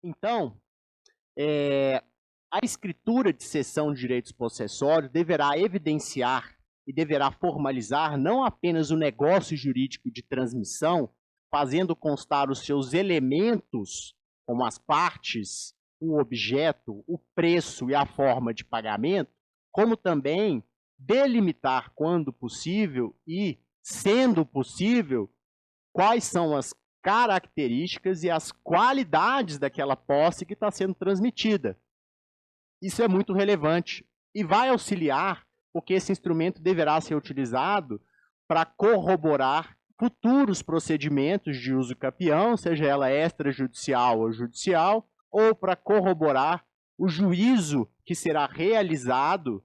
Então, a escritura de cessão de direitos possessórios deverá evidenciar e deverá formalizar não apenas o negócio jurídico de transmissão, fazendo constar os seus elementos, como as partes, o objeto, o preço e a forma de pagamento, como também delimitar, quando possível e, sendo possível, quais são as características e as qualidades daquela posse que está sendo transmitida. Isso é muito relevante e vai auxiliar, porque esse instrumento deverá ser utilizado para corroborar futuros procedimentos de uso capião, seja ela extrajudicial ou judicial, ou para corroborar o juízo que será realizado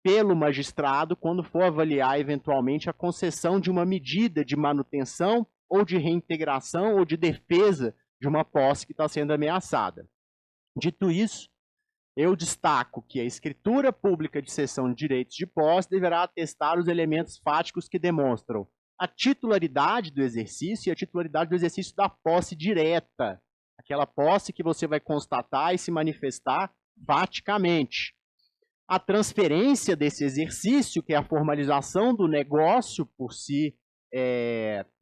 pelo magistrado quando for avaliar eventualmente a concessão de uma medida de manutenção ou de reintegração ou de defesa de uma posse que está sendo ameaçada. Dito isso, eu destaco que a escritura pública de cessão de direitos de posse deverá atestar os elementos fáticos que demonstram a titularidade do exercício e a titularidade do exercício da posse direta, aquela posse que você vai constatar e se manifestar faticamente. A transferência desse exercício, que é a formalização do negócio por si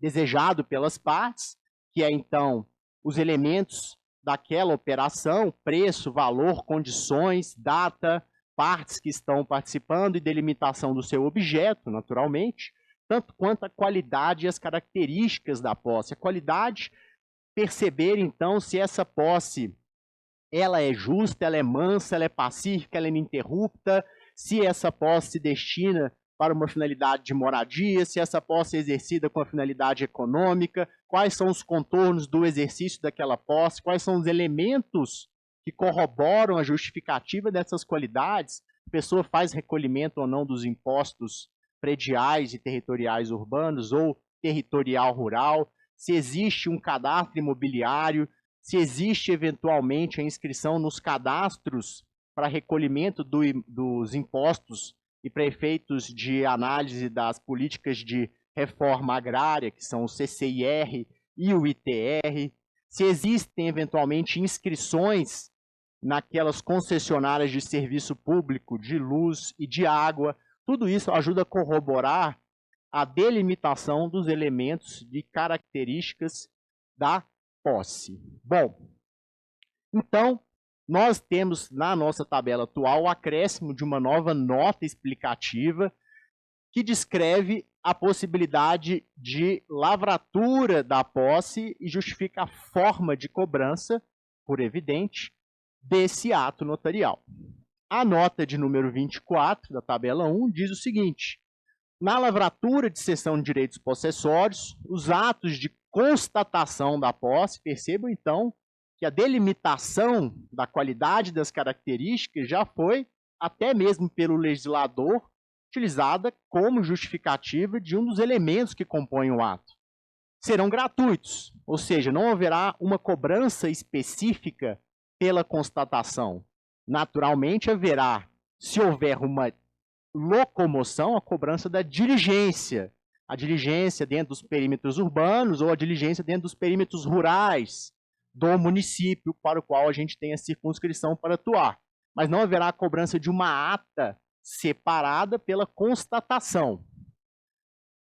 desejado pelas partes, que é então os elementos daquela operação, preço, valor, condições, data, partes que estão participando e delimitação do seu objeto, naturalmente, tanto quanto a qualidade e as características da posse. A qualidade, perceber então se essa posse ela é justa, ela é mansa, ela é pacífica, ela é ininterrupta, se essa posse se destina para uma finalidade de moradia, se essa posse é exercida com a finalidade econômica, quais são os contornos do exercício daquela posse, quais são os elementos que corroboram a justificativa dessas qualidades, a pessoa faz recolhimento ou não dos impostos prediais e territoriais urbanos ou territorial rural, se existe um cadastro imobiliário, se existe eventualmente a inscrição nos cadastros para recolhimento dos impostos e para efeitos de análise das políticas de reforma agrária, que são o CCIR e o ITR, se existem eventualmente inscrições naquelas concessionárias de serviço público, de luz e de água, tudo isso ajuda a corroborar a delimitação dos elementos de características da posse. Bom, então, nós temos na nossa tabela atual o acréscimo de uma nova nota explicativa que descreve a possibilidade de lavratura da posse e justifica a forma de cobrança, por evidente, desse ato notarial. A nota de número 24 da tabela 1 diz o seguinte: na lavratura de cessão de direitos possessórios, os atos de constatação da posse, percebam então que a delimitação da qualidade das características já foi, até mesmo pelo legislador, utilizada como justificativa de um dos elementos que compõem o ato. Serão gratuitos, ou seja, não haverá uma cobrança específica pela constatação. Naturalmente haverá, se houver uma locomoção, a cobrança da diligência. A diligência dentro dos perímetros urbanos ou a diligência dentro dos perímetros rurais do município para o qual a gente tem a circunscrição para atuar. Mas não haverá a cobrança de uma ata separada pela constatação.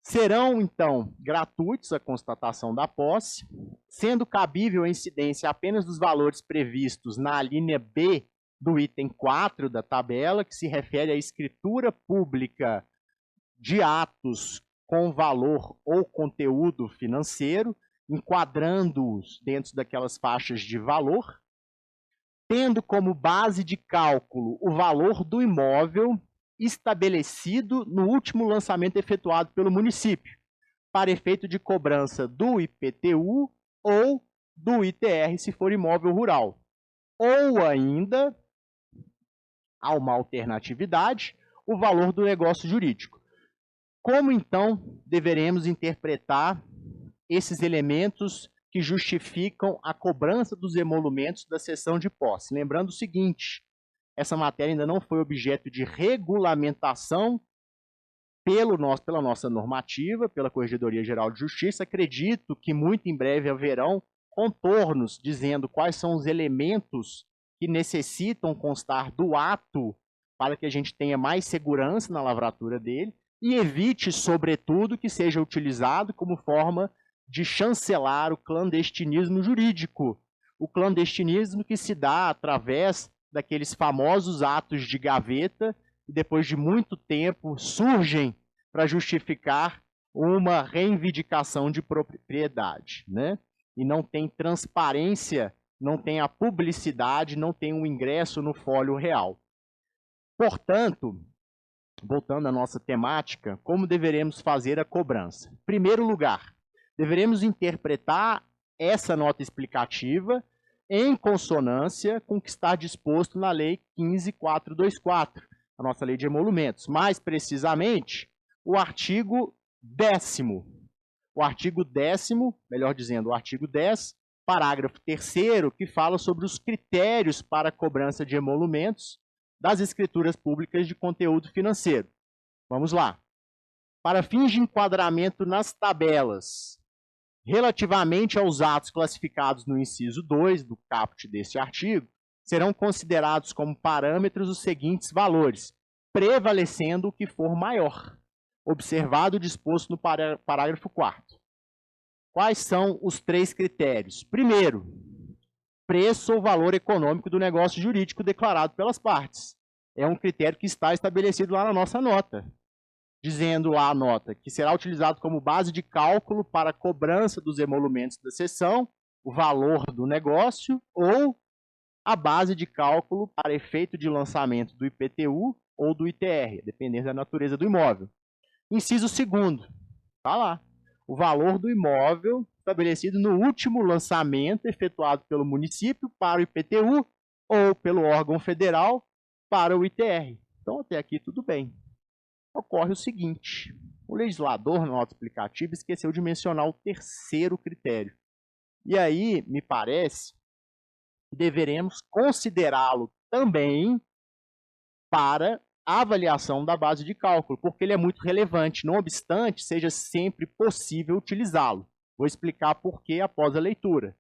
Serão, então, gratuitos a constatação da posse, sendo cabível a incidência apenas dos valores previstos na linha B do item 4 da tabela, que se refere à escritura pública de atos com valor ou conteúdo financeiro, enquadrando-os dentro daquelas faixas de valor, tendo como base de cálculo o valor do imóvel estabelecido no último lançamento efetuado pelo município, para efeito de cobrança do IPTU ou do ITR, se for imóvel rural. Ou ainda, há uma alternatividade, o valor do negócio jurídico. Como, então, deveremos interpretar esses elementos que justificam a cobrança dos emolumentos da cessão de posse? Lembrando o seguinte, essa matéria ainda não foi objeto de regulamentação pela nossa normativa, pela Corregedoria Geral de Justiça. Acredito que muito em breve haverão contornos dizendo quais são os elementos que necessitam constar do ato para que a gente tenha mais segurança na lavratura dele e evite, sobretudo, que seja utilizado como forma de chancelar o clandestinismo jurídico. O clandestinismo que se dá através daqueles famosos atos de gaveta e depois de muito tempo surgem para justificar uma reivindicação de propriedade, né? E não tem transparência, não tem a publicidade, não tem o ingresso no fólio real. Portanto, voltando à nossa temática, como deveremos fazer a cobrança? Em primeiro lugar, deveremos interpretar essa nota explicativa em consonância com o que está disposto na Lei 15.424, a nossa Lei de Emolumentos. Mais precisamente, o artigo 10º. O artigo 10º, melhor dizendo, o artigo 10, parágrafo 3º, que fala sobre os critérios para a cobrança de emolumentos das escrituras públicas de conteúdo financeiro. Vamos lá. Para fins de enquadramento nas tabelas, relativamente aos atos classificados no inciso 2 do caput deste artigo, serão considerados como parâmetros os seguintes valores, prevalecendo o que for maior, observado o disposto no parágrafo 4º. Quais são os 3 critérios? Primeiro, preço ou valor econômico do negócio jurídico declarado pelas partes. É um critério que está estabelecido lá na nossa nota, dizendo lá a nota que será utilizado como base de cálculo para a cobrança dos emolumentos da cessão, o valor do negócio ou a base de cálculo para efeito de lançamento do IPTU ou do ITR, dependendo da natureza do imóvel. Inciso 2º, está lá, o valor do imóvel estabelecido no último lançamento efetuado pelo município para o IPTU ou pelo órgão federal para o ITR. Então, até aqui tudo bem. Ocorre o seguinte, o legislador, na nota explicativa, esqueceu de mencionar o 3º critério. E aí, me parece que deveremos considerá-lo também para a avaliação da base de cálculo, porque ele é muito relevante, não obstante, seja sempre possível utilizá-lo. Vou explicar por que após a leitura.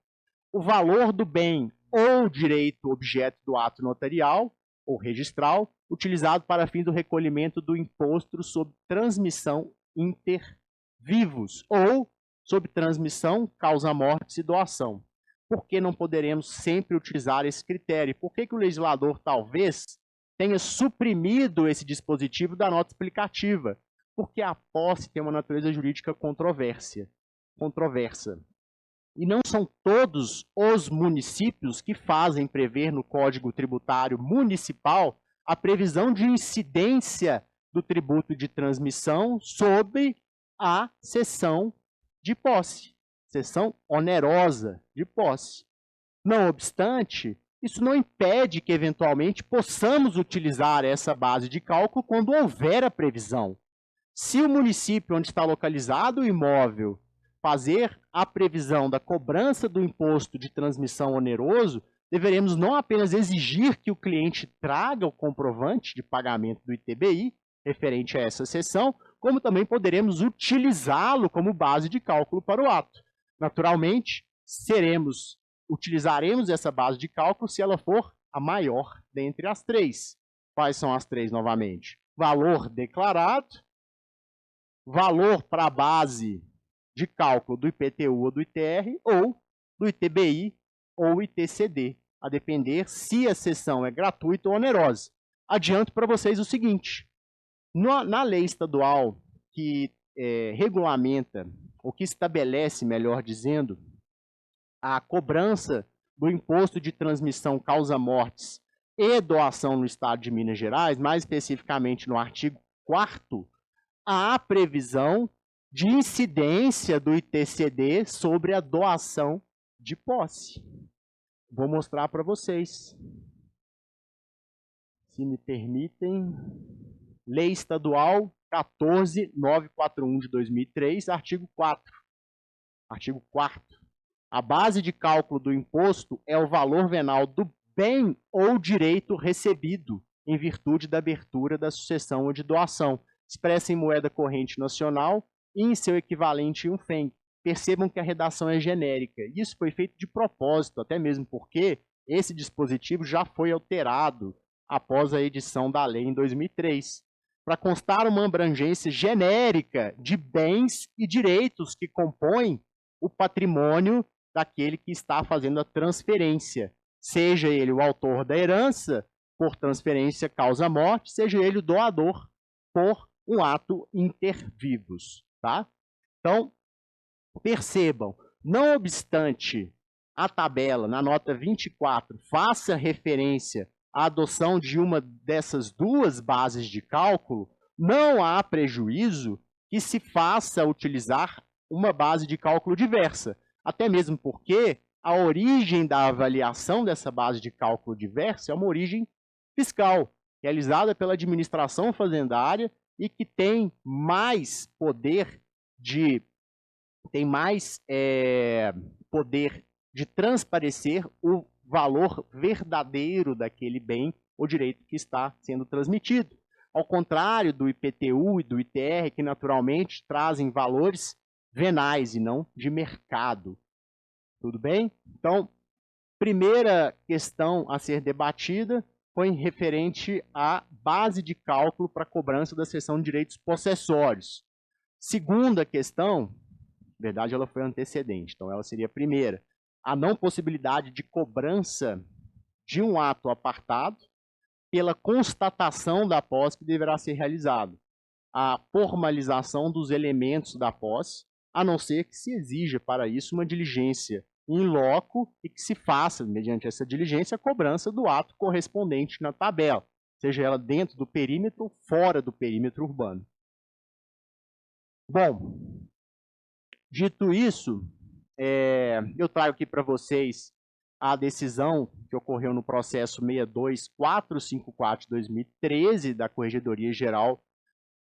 O valor do bem ou direito objeto do ato notarial ou registral, utilizado para fins do recolhimento do imposto sobre transmissão inter vivos ou sobre transmissão, causa-mortes e doação. Por que não poderemos sempre utilizar esse critério? Por que o legislador talvez tenha suprimido esse dispositivo da nota explicativa? Porque a posse tem uma natureza jurídica controversa. E não são todos os municípios que fazem prever no Código Tributário Municipal a previsão de incidência do tributo de transmissão sobre a cessão de posse, cessão onerosa de posse. Não obstante, isso não impede que, eventualmente, possamos utilizar essa base de cálculo quando houver a previsão. Se o município onde está localizado o imóvel fazer a previsão da cobrança do imposto de transmissão oneroso, deveremos não apenas exigir que o cliente traga o comprovante de pagamento do ITBI, referente a essa cessão, como também poderemos utilizá-lo como base de cálculo para o ato. Naturalmente, utilizaremos essa base de cálculo se ela for a maior dentre as 3. Quais são as 3 novamente? Valor declarado, valor para a base de cálculo do IPTU ou do ITR, ou do ITBI ou ITCD, a depender se a cessão é gratuita ou onerosa. Adianto para vocês o seguinte, na lei estadual que regulamenta, ou que estabelece, melhor dizendo, a cobrança do imposto de transmissão causa-mortes e doação no estado de Minas Gerais, mais especificamente no artigo 4º, há a previsão de incidência do ITCD sobre a doação de posse. Vou mostrar para vocês. Se me permitem. Lei Estadual 14.941 de 2003, artigo 4º. Artigo 4º. A base de cálculo do imposto é o valor venal do bem ou direito recebido em virtude da abertura da sucessão ou de doação, expressa em moeda corrente nacional e em seu equivalente em um FEM. percebam que a redação é genérica. Isso foi feito de propósito, até mesmo porque esse dispositivo já foi alterado após a edição da lei em 2003, para constar uma abrangência genérica de bens e direitos que compõem o patrimônio daquele que está fazendo a transferência, seja ele o autor da herança, por transferência causa-morte, seja ele o doador, por um ato inter vivos. Tá? Então, percebam, não obstante a tabela, na nota 24, faça referência à adoção de uma dessas duas bases de cálculo, não há prejuízo que se faça utilizar uma base de cálculo diversa, até mesmo porque a origem da avaliação dessa base de cálculo diversa é uma origem fiscal, realizada pela administração fazendária e que tem mais poder de transparecer o valor verdadeiro daquele bem ou direito que está sendo transmitido. Ao contrário do IPTU e do ITR, que naturalmente trazem valores venais e não de mercado. Tudo bem? Então, primeira questão a ser debatida foi referente à base de cálculo para cobrança da cessão de direitos possessórios. Segunda questão, na verdade ela foi antecedente, então ela seria a primeira, a não possibilidade de cobrança de um ato apartado pela constatação da posse que deverá ser realizado, a formalização dos elementos da posse, a não ser que se exija para isso uma diligência in loco e que se faça, mediante essa diligência, a cobrança do ato correspondente na tabela, seja ela dentro do perímetro ou fora do perímetro urbano. Bom, dito isso, eu trago aqui para vocês a decisão que ocorreu no processo 62454 de 2013 da Corregedoria Geral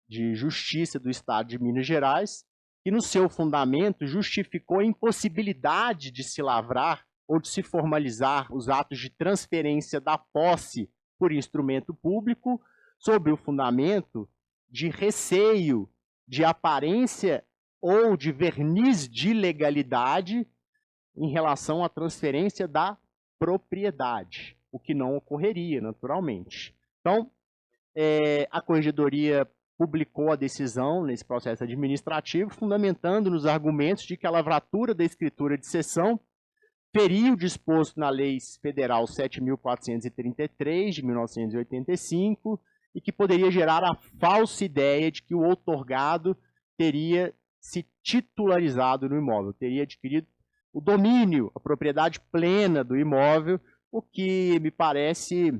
de Justiça do Estado de Minas Gerais, que no seu fundamento justificou a impossibilidade de se lavrar ou de se formalizar os atos de transferência da posse por instrumento público sob o fundamento de receio de aparência ou de verniz de legalidade em relação à transferência da propriedade, o que não ocorreria, naturalmente. Então, a Corregedoria publicou a decisão nesse processo administrativo, fundamentando nos argumentos de que a lavratura da escritura de cessão feria o disposto na Lei Federal 7.433, de 1985, e que poderia gerar a falsa ideia de que o outorgado teria se titularizado no imóvel, teria adquirido o domínio, a propriedade plena do imóvel, o que me parece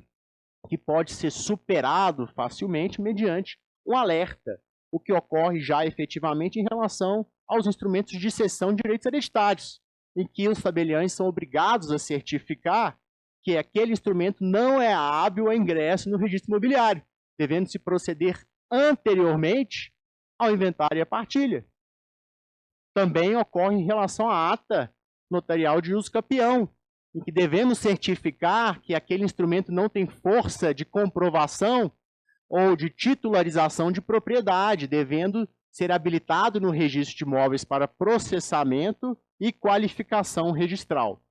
que pode ser superado facilmente mediante um alerta, o que ocorre já efetivamente em relação aos instrumentos de cessão de direitos hereditários, em que os tabeliães são obrigados a certificar que aquele instrumento não é hábil a ingresso no registro imobiliário, devendo-se proceder anteriormente ao inventário e à partilha. Também ocorre em relação à ata notarial de uso capião, em que devemos certificar que aquele instrumento não tem força de comprovação ou de titularização de propriedade, devendo ser habilitado no registro de imóveis para processamento e qualificação registral,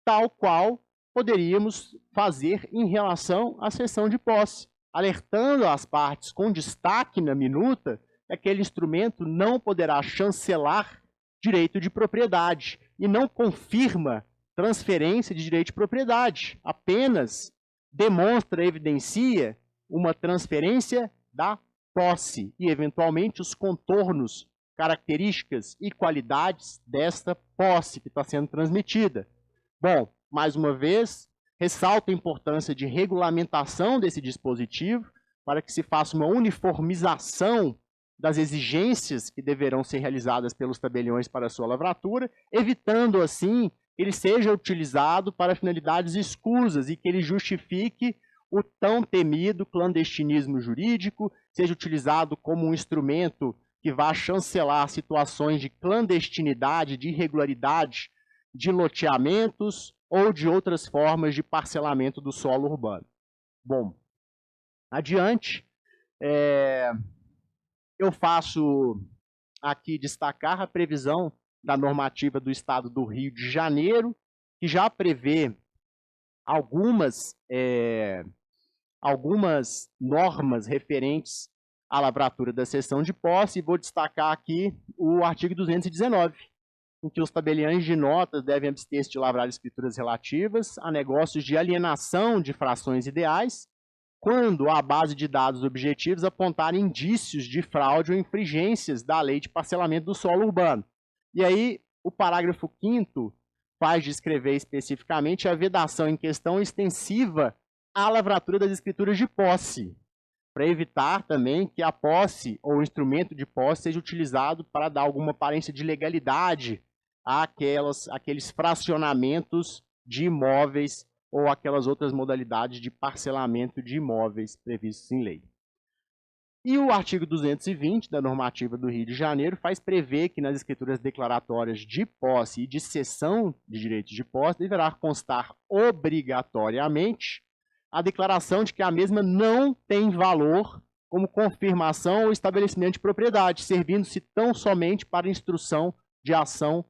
tal qual poderíamos fazer em relação à cessão de posse, alertando as partes com destaque na minuta que aquele instrumento não poderá chancelar direito de propriedade e não confirma transferência de direito de propriedade, apenas demonstra, evidencia uma transferência da posse e, eventualmente, os contornos, características e qualidades desta posse que está sendo transmitida. Bom, mais uma vez, ressalto a importância de regulamentação desse dispositivo para que se faça uma uniformização das exigências que deverão ser realizadas pelos tabeliões para a sua lavratura, evitando, assim, que ele seja utilizado para finalidades escusas e que ele justifique o tão temido clandestinismo jurídico, seja utilizado como um instrumento que vá chancelar situações de clandestinidade, de irregularidade, de loteamentos ou de outras formas de parcelamento do solo urbano. Bom, adiante, eu faço aqui destacar a previsão da normativa do Estado do Rio de Janeiro, que já prevê algumas normas referentes à lavratura da cessão de posse, e vou destacar aqui o artigo 219, em que os tabeliães de notas devem abster-se de lavrar escrituras relativas a negócios de alienação de frações ideais, quando a base de dados objetivos apontar indícios de fraude ou infringências da lei de parcelamento do solo urbano. E aí, o parágrafo 5º faz descrever especificamente a vedação em questão extensiva à lavratura das escrituras de posse, para evitar também que a posse ou o instrumento de posse seja utilizado para dar alguma aparência de legalidade àqueles fracionamentos de imóveis ou aquelas outras modalidades de parcelamento de imóveis previstos em lei. E o artigo 220 da normativa do Rio de Janeiro faz prever que nas escrituras declaratórias de posse e de cessão de direitos de posse deverá constar obrigatoriamente a declaração de que a mesma não tem valor como confirmação ou estabelecimento de propriedade, servindo-se tão somente para instrução de ação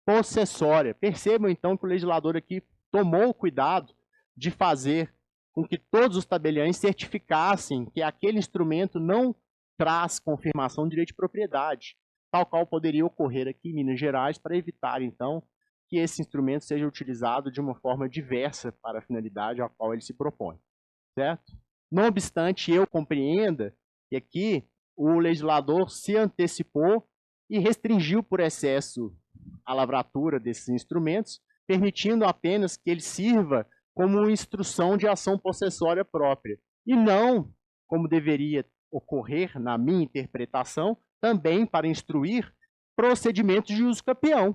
possessória. Percebam, então, que o legislador aqui tomou o cuidado de fazer com que todos os tabeliães certificassem que aquele instrumento não traz confirmação de direito de propriedade, tal qual poderia ocorrer aqui em Minas Gerais, para evitar, então, que esse instrumento seja utilizado de uma forma diversa para a finalidade a qual ele se propõe, certo? Não obstante, eu compreenda que aqui o legislador se antecipou e restringiu por excesso a lavratura desses instrumentos, permitindo apenas que ele sirva como instrução de ação possessória própria, e não, como deveria ocorrer na minha interpretação, também para instruir procedimentos de uso campeão,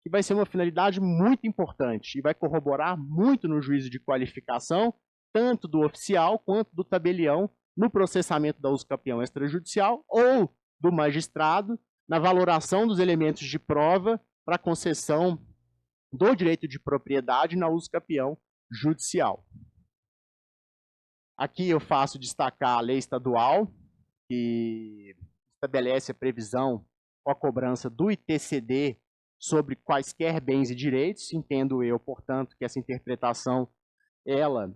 que vai ser uma finalidade muito importante e vai corroborar muito no juízo de qualificação, tanto do oficial quanto do tabelião, no processamento da uso campeão extrajudicial ou do magistrado, na valoração dos elementos de prova para concessão do direito de propriedade na uso campeão judicial. Aqui eu faço destacar a lei estadual, que estabelece a previsão com a cobrança do ITCD sobre quaisquer bens e direitos. Entendo eu, portanto, que essa interpretação ela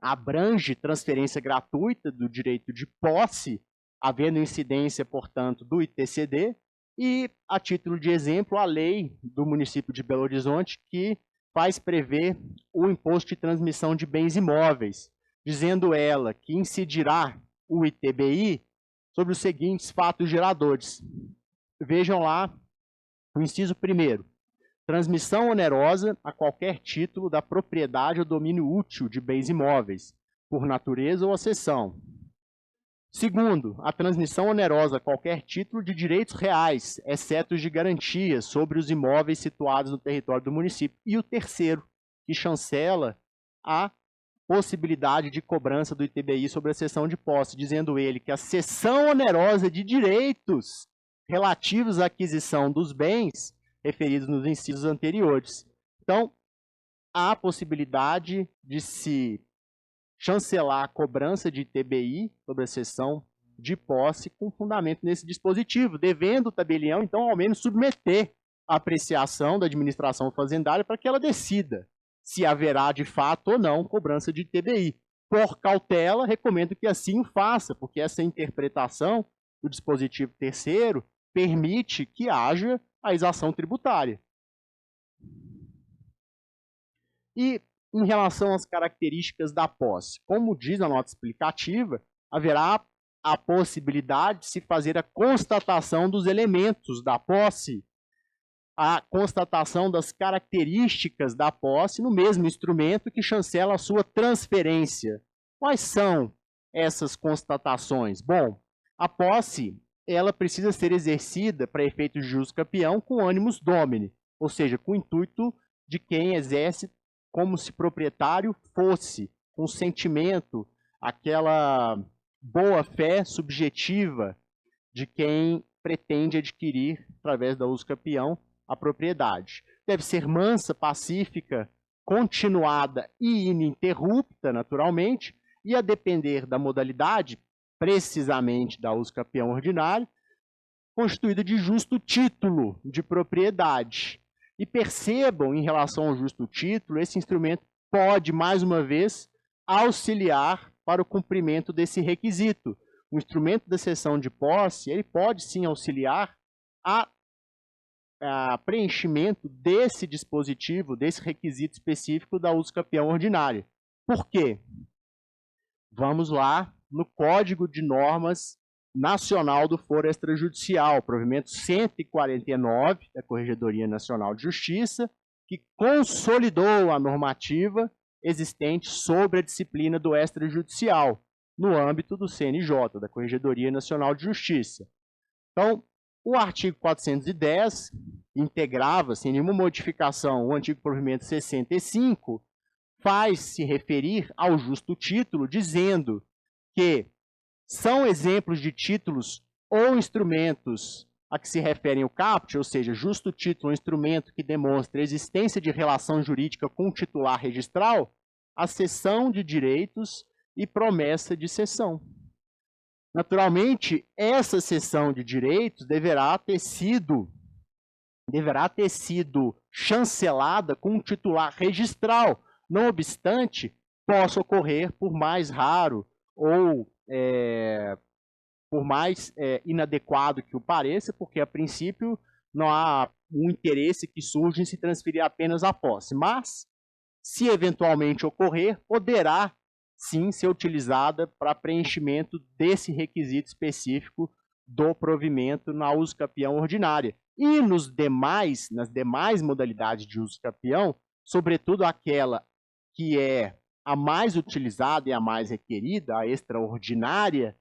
abrange transferência gratuita do direito de posse, havendo incidência, portanto, do ITCD, e, a título de exemplo, a lei do município de Belo Horizonte, que faz prever o imposto de transmissão de bens imóveis, dizendo ela que incidirá o ITBI sobre os seguintes fatos geradores. Vejam lá o inciso 1º. Transmissão onerosa a qualquer título da propriedade ou domínio útil de bens imóveis, por natureza ou acessão. 2º, a transmissão onerosa a qualquer título de direitos reais, exceto os de garantia, sobre os imóveis situados no território do município. E o 3º, que chancela a possibilidade de cobrança do ITBI sobre a cessão de posse, dizendo ele que a cessão onerosa de direitos relativos à aquisição dos bens referidos nos incisos anteriores. Então, há a possibilidade de se chancelar a cobrança de ITBI sobre a cessão de posse com fundamento nesse dispositivo, devendo o tabelião, então, ao menos submeter a apreciação da administração fazendária para que ela decida se haverá, de fato ou não, cobrança de ITBI. Por cautela, recomendo que assim o faça, porque essa interpretação do dispositivo 3º permite que haja a exação tributária. E, em relação às características da posse, como diz a nota explicativa, haverá a possibilidade de se fazer a constatação dos elementos da posse, a constatação das características da posse no mesmo instrumento que chancela a sua transferência. Quais são essas constatações? Bom, a posse ela precisa ser exercida para efeitos de jus campeão com animus domini, ou seja, com o intuito de quem exerce como se proprietário fosse, com sentimento, aquela boa-fé subjetiva de quem pretende adquirir, através da uso campeão, a propriedade. Deve ser mansa, pacífica, continuada e ininterrupta, naturalmente, e a depender da modalidade, precisamente da uso campeão ordinário, constituída de justo título de propriedade. E percebam, em relação ao justo título, esse instrumento pode, mais uma vez, auxiliar para o cumprimento desse requisito. O instrumento da cessão de posse, ele pode sim auxiliar a preenchimento desse dispositivo, desse requisito específico da uso campeão ordinária. Por quê? Vamos lá no Código de Normas Nacional do Foro Extrajudicial, provimento 149 da Corregedoria Nacional de Justiça, que consolidou a normativa existente sobre a disciplina do extrajudicial, no âmbito do CNJ, da Corregedoria Nacional de Justiça. Então, o artigo 410 integrava, sem nenhuma modificação, o antigo provimento 65, faz se referir ao justo título, dizendo que são exemplos de títulos ou instrumentos a que se referem o caput, ou seja, justo título, um instrumento que demonstra a existência de relação jurídica com o titular registral, a cessão de direitos e promessa de cessão. Naturalmente, essa cessão de direitos deverá ter sido chancelada com um titular registral. Não obstante, possa ocorrer, por mais raro ou por mais inadequado que o pareça, porque, a princípio, não há um interesse que surge em se transferir apenas a posse. Mas, se eventualmente ocorrer, poderá sim ser utilizada para preenchimento desse requisito específico do provimento na uso campeão ordinária. E nas demais modalidades de uso campeão, sobretudo aquela que é a mais utilizada e a mais requerida, a extraordinária,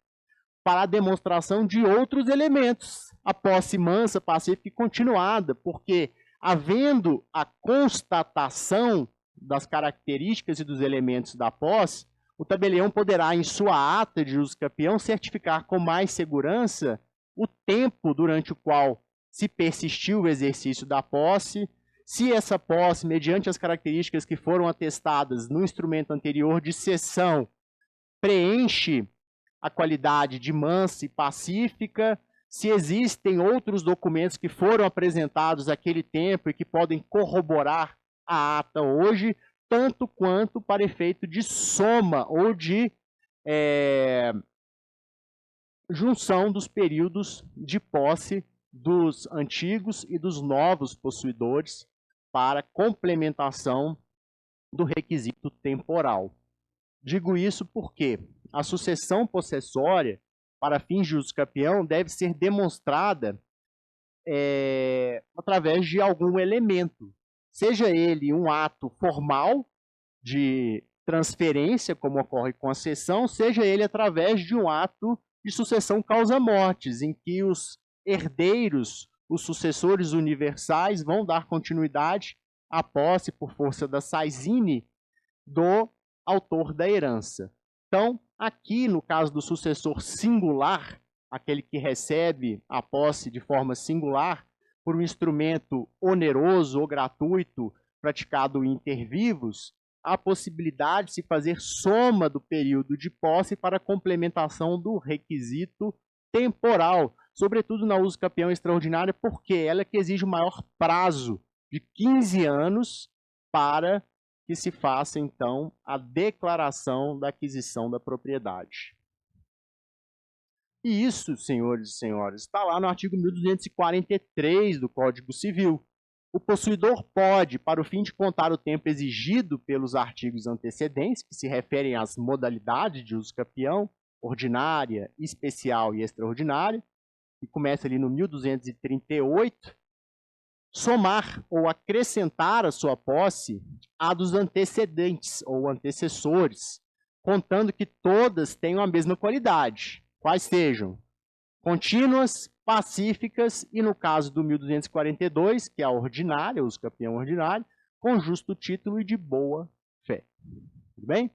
para a demonstração de outros elementos, a posse mansa, pacífica e continuada, porque, havendo a constatação das características e dos elementos da posse, o tabelião poderá, em sua ata de uso campeão, certificar com mais segurança o tempo durante o qual se persistiu o exercício da posse, se essa posse, mediante as características que foram atestadas no instrumento anterior de cessão, preenche a qualidade de mansa e pacífica, se existem outros documentos que foram apresentados naquele tempo e que podem corroborar a ata hoje, tanto quanto para efeito de soma ou de junção dos períodos de posse dos antigos e dos novos possuidores para complementação do requisito temporal. Digo isso porque a sucessão possessória, para fins de uso campeão, deve ser demonstrada através de algum elemento, seja ele um ato formal de transferência, como ocorre com a cessão, seja ele através de um ato de sucessão causa-mortes, em que os herdeiros, os sucessores universais, vão dar continuidade à posse por força da saisine do autor da herança. Então, aqui, no caso do sucessor singular, aquele que recebe a posse de forma singular, por um instrumento oneroso ou gratuito praticado inter vivos, há a possibilidade de se fazer soma do período de posse para complementação do requisito temporal, sobretudo na uso campeão extraordinária, porque ela é que exige o maior prazo de 15 anos para que se faça, então, a declaração da aquisição da propriedade. E isso, senhores e senhoras, está lá no artigo 1243 do Código Civil. O possuidor pode, para o fim de contar o tempo exigido pelos artigos antecedentes, que se referem às modalidades de uso campeão, ordinária, especial e extraordinária, que começa ali no 1238, somar ou acrescentar a sua posse à dos antecedentes ou antecessores, contando que todas tenham a mesma qualidade, quais sejam contínuas, pacíficas e, no caso do 1242, que é a ordinária, uso campeão ordinário, com justo título e de boa fé. Tudo bem?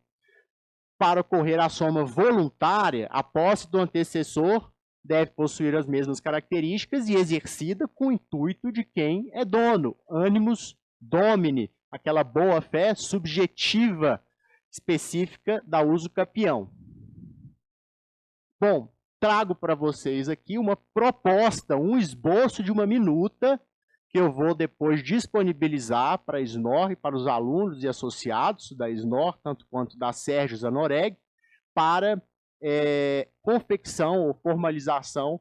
Para ocorrer a soma voluntária, a posse do antecessor deve possuir as mesmas características e exercida com o intuito de quem é dono, animus domini, aquela boa fé subjetiva específica da uso campeão. Bom, trago para vocês aqui uma proposta, um esboço de uma minuta que eu vou depois disponibilizar para a SNOR e para os alunos e associados da SNOR, tanto quanto da Sérgio Zanoreg, para confecção ou formalização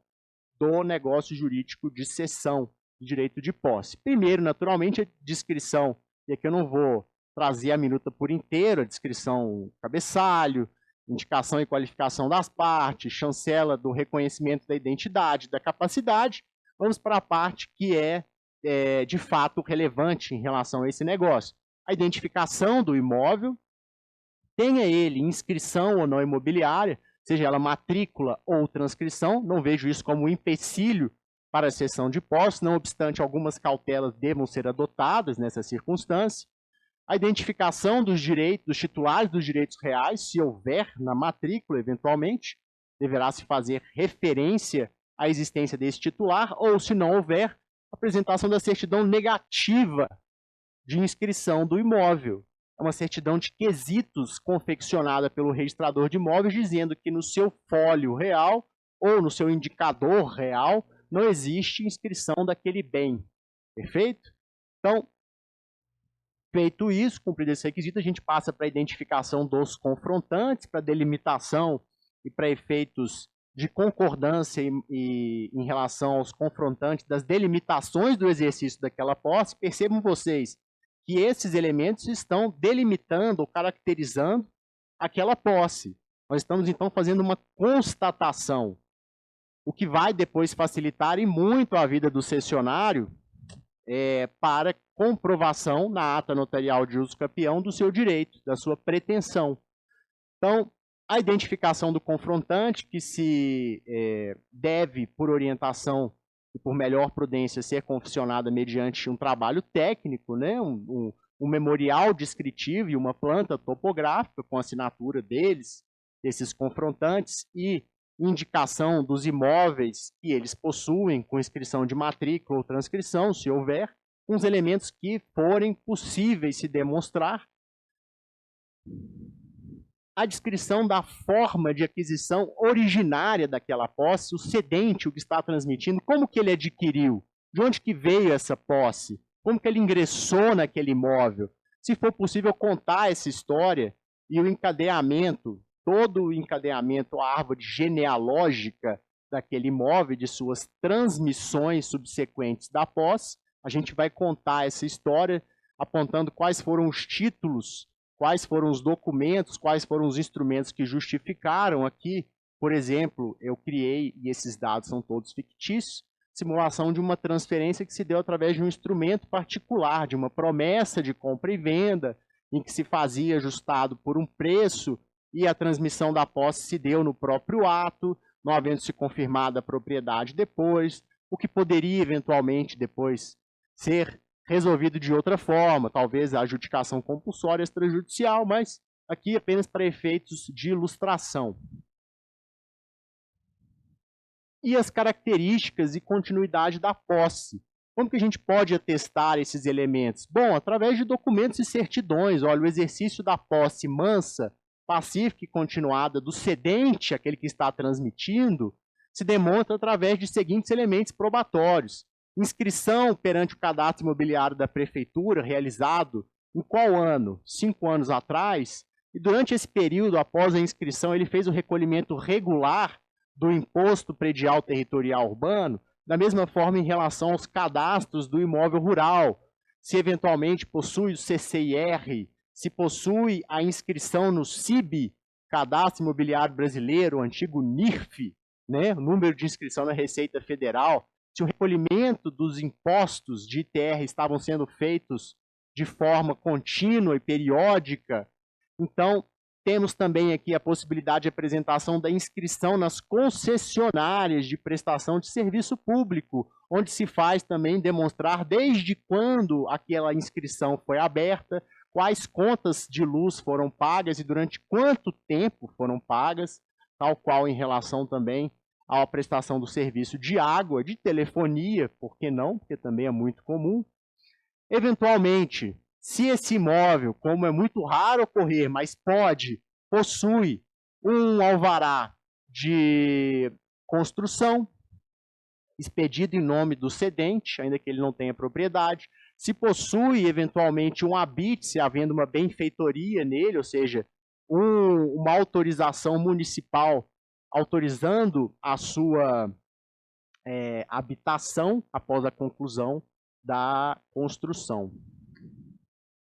do negócio jurídico de cessão de direito de posse. Primeiro, naturalmente, a descrição, e aqui eu não vou trazer a minuta por inteiro, a descrição cabeçalho, indicação e qualificação das partes, chancela do reconhecimento da identidade, da capacidade. Vamos para a parte que é de fato relevante em relação a esse negócio. A identificação do imóvel, tenha ele inscrição ou não imobiliária, seja ela matrícula ou transcrição, não vejo isso como um empecilho para a cessão de posse, não obstante algumas cautelas devam ser adotadas nessa circunstância. A identificação dos direitos, dos titulares dos direitos reais, se houver na matrícula, eventualmente, deverá se fazer referência à existência desse titular, ou se não houver, apresentação da certidão negativa de inscrição do imóvel. É uma certidão de quesitos confeccionada pelo registrador de imóveis, dizendo que no seu fólio real ou no seu indicador real não existe inscrição daquele bem. Perfeito? Então, feito isso, cumprido esse requisito, a gente passa para a identificação dos confrontantes, para delimitação e para efeitos de concordância e em relação aos confrontantes das delimitações do exercício daquela posse. Percebam vocês que esses elementos estão delimitando ou caracterizando aquela posse. Nós estamos, então, fazendo uma constatação, o que vai depois facilitar e muito a vida do cessionário para comprovação na ata notarial de uso campeão do seu direito, da sua pretensão. Então, a identificação do confrontante, que se deve, por orientação e por melhor prudência, ser confeccionada mediante um trabalho técnico, né? um memorial descritivo e uma planta topográfica com assinatura deles, desses confrontantes, e indicação dos imóveis que eles possuem, com inscrição de matrícula ou transcrição, se houver, com os elementos que forem possíveis se demonstrar. A descrição da forma de aquisição originária daquela posse, o cedente, o que está transmitindo, como que ele adquiriu, de onde que veio essa posse, como que ele ingressou naquele imóvel. Se for possível contar essa história e o encadeamento, todo o encadeamento, a árvore genealógica daquele imóvel, de suas transmissões subsequentes da posse, a gente vai contar essa história apontando quais foram os títulos, quais foram os documentos, quais foram os instrumentos que justificaram aqui. Por exemplo, eu criei, e esses dados são todos fictícios, simulação de uma transferência que se deu através de um instrumento particular, de uma promessa de compra e venda, em que se fazia ajustado por um preço, e a transmissão da posse se deu no próprio ato, não havendo se confirmada a propriedade depois, o que poderia eventualmente depois ser resolvido de outra forma, talvez a adjudicação compulsória extrajudicial, mas aqui apenas para efeitos de ilustração. E as características e continuidade da posse. Como que a gente pode atestar esses elementos? Bom, através de documentos e certidões. Olha, o exercício da posse mansa, pacífica e continuada do cedente, aquele que está transmitindo, se demonstra através de seguintes elementos probatórios. Inscrição perante o cadastro imobiliário da prefeitura, realizado em qual ano? 5 anos atrás. E durante esse período, após a inscrição, ele fez o recolhimento regular do imposto predial territorial urbano, da mesma forma em relação aos cadastros do imóvel rural, se eventualmente possui o CCIR, se possui a inscrição no CIB, Cadastro Imobiliário Brasileiro, o antigo NIRF, né, o número de inscrição na Receita Federal, se o recolhimento dos impostos de ITR estavam sendo feitos de forma contínua e periódica. Então, temos também aqui a possibilidade de apresentação da inscrição nas concessionárias de prestação de serviço público, onde se faz também demonstrar desde quando aquela inscrição foi aberta, quais contas de luz foram pagas e durante quanto tempo foram pagas, tal qual em relação também à prestação do serviço de água, de telefonia, por que não? Porque também é muito comum. Eventualmente, se esse imóvel, como é muito raro ocorrer, mas possui um alvará de construção, expedido em nome do cedente, ainda que ele não tenha propriedade, se possui eventualmente um habite, se havendo uma benfeitoria nele, ou seja, uma autorização municipal autorizando a sua habitação após a conclusão da construção.